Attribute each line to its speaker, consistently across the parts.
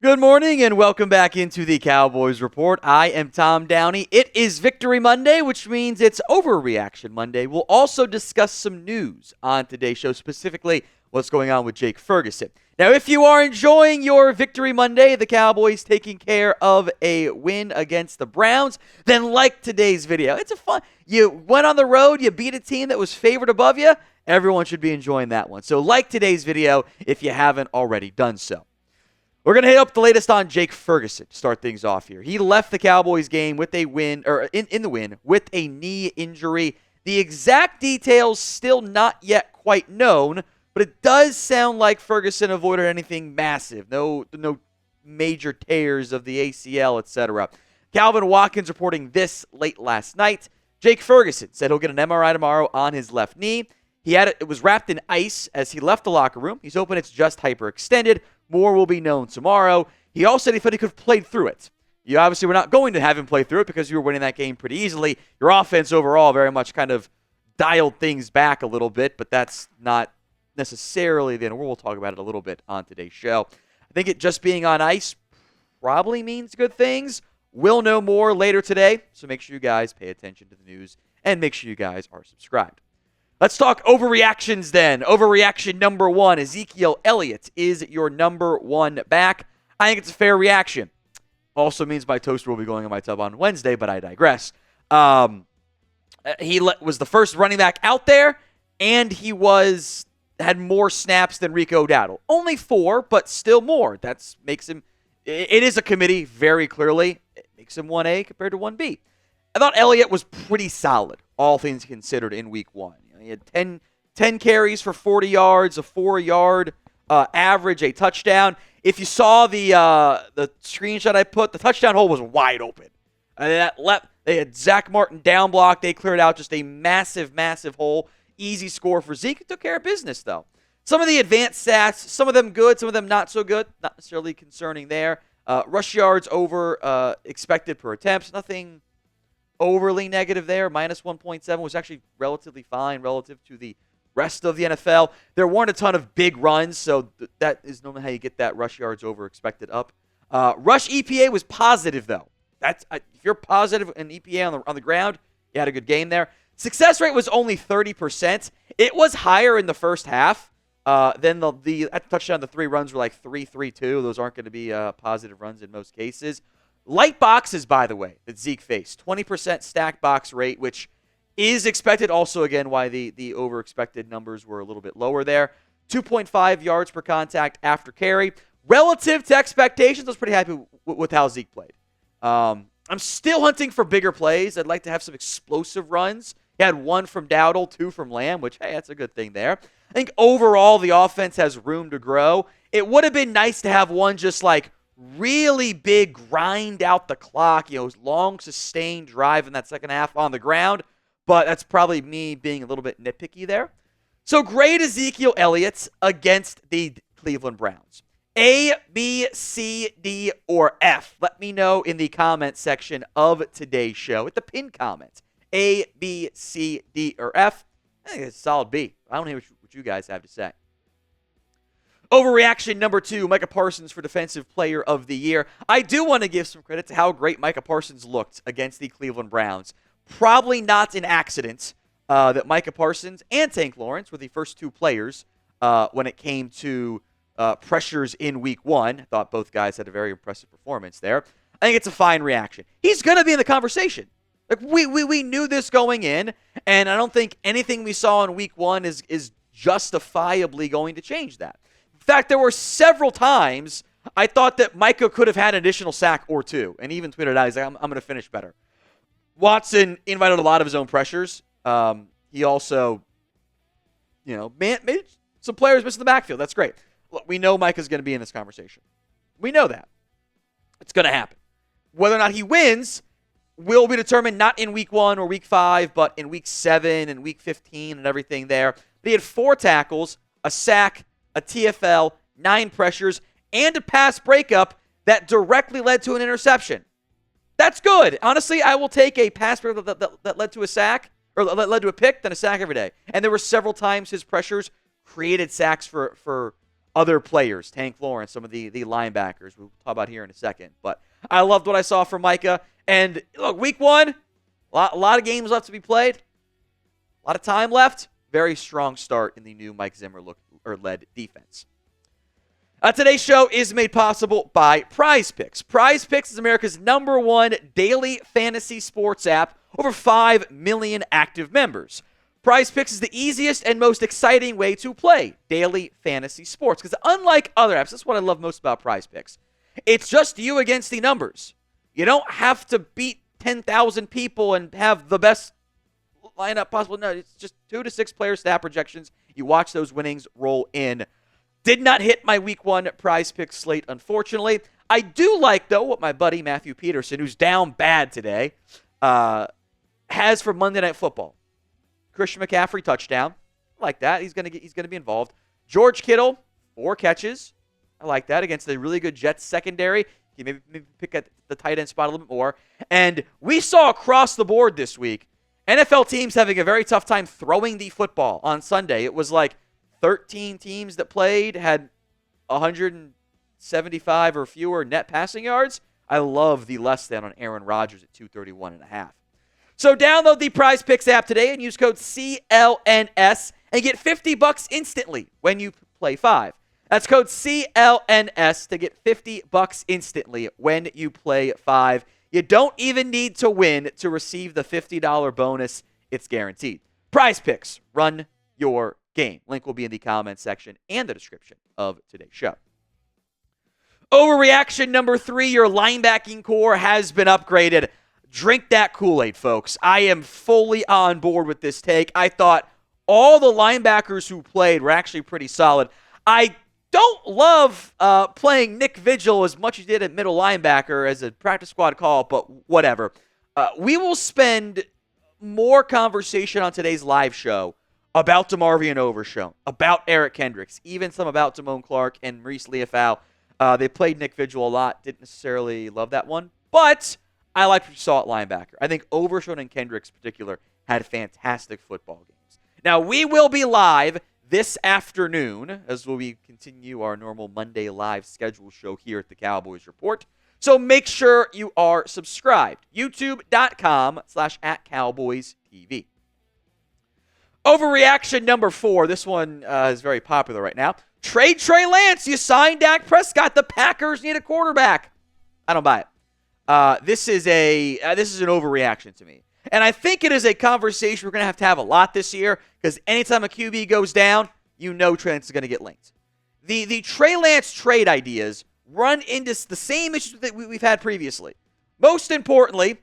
Speaker 1: Good morning and welcome back into the Cowboys Report. I am Tom Downey. It is Victory Monday, which means it's Overreaction Monday. We'll also discuss some news on today's show, specifically what's going on with Jake Ferguson. Now, if you are enjoying your Victory Monday, the Cowboys taking care of a win against the Browns, then like today's video. It's a fun. You went on the road, you beat a team that was favored above you. Everyone should be enjoying that one. So like today's video if you haven't already done so. We're going to hit up the latest on Jake Ferguson to start things off here. He left the Cowboys game with a win, or in the win, with a knee injury. The exact details still not yet quite known, but it does sound like Ferguson avoided anything massive. No major tears of the ACL, etc. Calvin Watkins reporting this late last night. Jake Ferguson said he'll get an MRI tomorrow on his left knee. It was wrapped in ice as he left the locker room. He's hoping it's just hyperextended. More will be known tomorrow. He also said he thought he could have played through it. You obviously were not going to have him play through it because you were winning that game pretty easily. Your offense overall very much kind of dialed things back a little bit, but that's not necessarily the end. We'll talk about it a little bit on today's show. I think it just being on ice probably means good things. We'll know more later today, so make sure you guys pay attention to the news and make sure you guys are subscribed. Let's talk overreactions then. Overreaction number one, Ezekiel Elliott is your number one back. I think it's a fair reaction. Also means my toaster will be going in my tub on Wednesday, but I digress. He was the first running back out there, and he had more snaps than Rico Dowdle. Only 4, but still more. That makes him, it is a committee, very clearly. It makes him 1A compared to 1B. I thought Elliott was pretty solid, all things considered, in week 1. He had 10 carries for 40 yards, a 4-yard average, a touchdown. If you saw the screenshot I put, the touchdown hole was wide open. They had Zach Martin down block. They cleared out just a massive, massive hole. Easy score for Zeke. He took care of business, though. Some of the advanced stats, some of them good, some of them not so good. Not necessarily concerning there. Rush yards over expected per attempt. Nothing overly negative there. Minus 1.7 was actually relatively fine relative to the rest of the NFL. There weren't a ton of big runs, so that is normally how you get that rush yards over expected up. Rush EPA was positive, though. If you're positive in EPA on the ground, you had a good game there. Success rate was only 30%. It was higher in the first half. Then at the touchdown, the 3 runs were like 3-3-2. Those aren't going to be positive runs in most cases. Light boxes, by the way, that Zeke faced. 20% stack box rate, which is expected. Also, again, why the over-expected numbers were a little bit lower there. 2.5 yards per contact after carry. Relative to expectations, I was pretty happy with how Zeke played. I'm still hunting for bigger plays. I'd like to have some explosive runs. He had 1 from Dowdle, 2 from Lamb, which, hey, that's a good thing there. I think overall the offense has room to grow. It would have been nice to have one just like really big grind out the clock, long sustained drive in that second half on the ground, but that's probably me being a little bit nitpicky there. So grade Ezekiel Elliott against the Cleveland Browns. A, B, C, D, or F? Let me know in the comment section of today's show with the pinned comment. A, B, C, D, or F? I think it's a solid B. I don't know what you guys have to say. Overreaction number 2, Micah Parsons for Defensive Player of the Year. I do want to give some credit to how great Micah Parsons looked against the Cleveland Browns. Probably not an accident that Micah Parsons and Tank Lawrence were the first 2 players when it came to pressures in week 1. I thought both guys had a very impressive performance there. I think it's a fine reaction. He's going to be in the conversation. Like we knew this going in, and I don't think anything we saw in week 1 is justifiably going to change that. In fact, there were several times I thought that Micah could have had an additional sack or 2, and even tweeted out, he's like, I'm going to finish better. Watson invited a lot of his own pressures. He also, made some players miss in the backfield. That's great. Look, we know Micah's going to be in this conversation. We know that. It's going to happen. Whether or not he wins will be determined not in week 1 or week 5, but in week 7 and week 15 and everything there. But he had 4 tackles, a sack, a TFL, 9 pressures, and a pass breakup that directly led to an interception. That's good. Honestly, I will take a pass breakup that led to a sack, or led to a pick, than a sack every day. And there were several times his pressures created sacks for other players, Tank Lawrence, some of the linebackers we'll talk about here in a second. But I loved what I saw from Micah. And look, week one, a lot of games left to be played, a lot of time left. Very strong start in the new Mike Zimmer led defense. Today's show is made possible by Prize Picks. Prize Picks is America's #1 daily fantasy sports app. Over 5 million active members. Prize Picks is the easiest and most exciting way to play daily fantasy sports. Because unlike other apps, that's what I love most about Prize Picks. It's just you against the numbers. You don't have to beat 10,000 people and have the best lineup possible. No, it's just 2 to 6 player stat projections. You watch those winnings roll in. Did not hit my week 1 Prize Picks slate, unfortunately. I do like, though, what my buddy Matthew Peterson, who's down bad today, has for Monday Night Football. Christian McCaffrey touchdown. I like that. He's gonna be involved. George Kittle, 4 catches. I like that against a really good Jets secondary. You maybe pick at the tight end spot a little bit more. And we saw across the board this week, NFL teams having a very tough time throwing the football on Sunday. It was like 13 teams that played had 175 or fewer net passing yards. I love the less than on Aaron Rodgers at 231.5. So download the Prize Picks app today and use code CLNS and get $50 instantly when you play 5. That's code CLNS to get $50 instantly when you play 5. You don't even need to win to receive the $50 bonus. It's guaranteed. Prize Picks. Run your game. Link will be in the comment section and the description of today's show. Overreaction number 3, your linebacking core has been upgraded. Drink that Kool-Aid, folks. I am fully on board with this take. I thought all the linebackers who played were actually pretty solid. I don't love playing Nick Vigil as much as he did at middle linebacker as a practice squad call, but whatever. We will spend more conversation on today's live show about DeMarvion Overshown, about Eric Kendricks, even some about Damone Clark and Maurice Leafau. They played Nick Vigil a lot. Didn't necessarily love that one, but I liked what you saw at linebacker. I think Overshown and Kendricks in particular had fantastic football games. Now, we will be live this afternoon as we continue our normal Monday live schedule show here at the Cowboys Report. So make sure you are subscribed. YouTube.com/@CowboysTV. Overreaction number 4. This one is very popular right now. Trade Trey Lance. You signed Dak Prescott. The Packers need a quarterback. I don't buy it. This is an overreaction to me. And I think it is a conversation we're going to have a lot this year because anytime a QB goes down, you know Trey Lance is going to get linked. The Trey Lance trade ideas run into the same issues that we've had previously. Most importantly,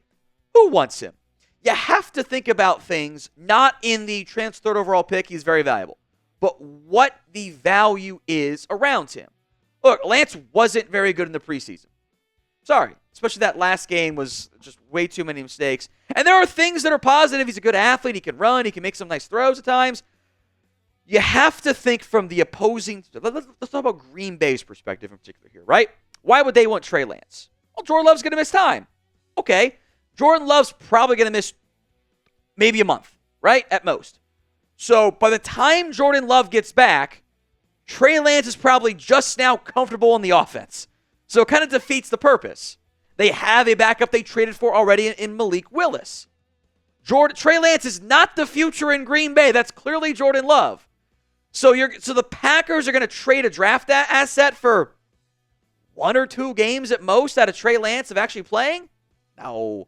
Speaker 1: who wants him? You have to think about things not in the trans third overall pick, he's very valuable, but what the value is around him. Look, Lance wasn't very good in the preseason. Sorry. Especially that last game was just way too many mistakes. And there are things that are positive. He's a good athlete. He can run. He can make some nice throws at times. You have to think from the opposing. Let's talk about Green Bay's perspective in particular here, right? Why would they want Trey Lance? Well, Jordan Love's going to miss time. Okay. Jordan Love's probably going to miss maybe a month, right? At most. So by the time Jordan Love gets back, Trey Lance is probably just now comfortable in the offense. So it kind of defeats the purpose. They have a backup they traded for already in Malik Willis. Trey Lance is not the future in Green Bay. That's clearly Jordan Love. So the Packers are going to trade a draft asset for 1 or 2 games at most out of Trey Lance of actually playing? No,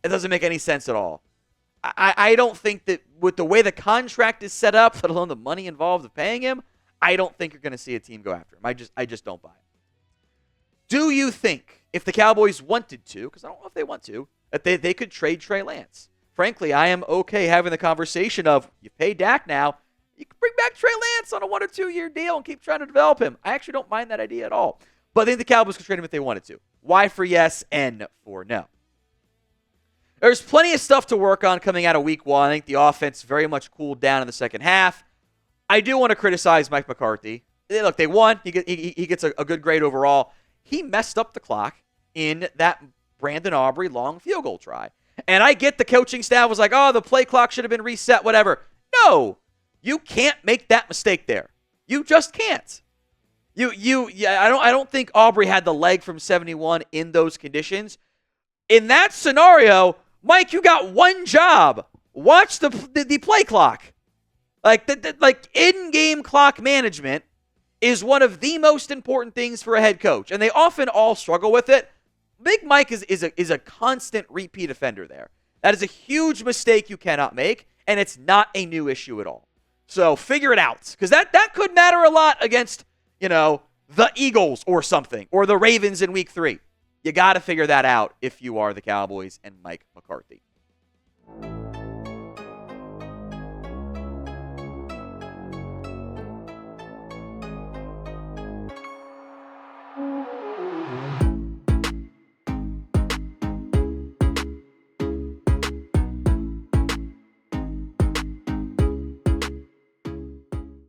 Speaker 1: it doesn't make any sense at all. I don't think that with the way the contract is set up, let alone the money involved of paying him, I don't think you're going to see a team go after him. I just don't buy it. Do you think if the Cowboys wanted to, because I don't know if they want to, that they could trade Trey Lance? Frankly, I am okay having the conversation of, you pay Dak now, you can bring back Trey Lance on a 1 or 2 year deal and keep trying to develop him. I actually don't mind that idea at all. But I think the Cowboys could trade him if they wanted to. Y for yes, N for no. There's plenty of stuff to work on coming out of week 1. I think the offense very much cooled down in the second half. I do want to criticize Mike McCarthy. Look, they won. He gets a good grade overall. He messed up the clock in that Brandon Aubrey long field goal try. And I get the coaching staff was like, oh, the play clock should have been reset, whatever. No, you can't make that mistake there. You just can't. I don't think Aubrey had the leg from 71 in those conditions. In that scenario, Mike, you got one job. Watch the play clock. Like in-game clock management is one of the most important things for a head coach, and they often all struggle with it. Big Mike is a constant repeat offender there. That is a huge mistake you cannot make, and it's not a new issue at all. So figure it out, because that could matter a lot against, the Eagles or something, or the Ravens in week 3. You got to figure that out if you are the Cowboys and Mike McCarthy.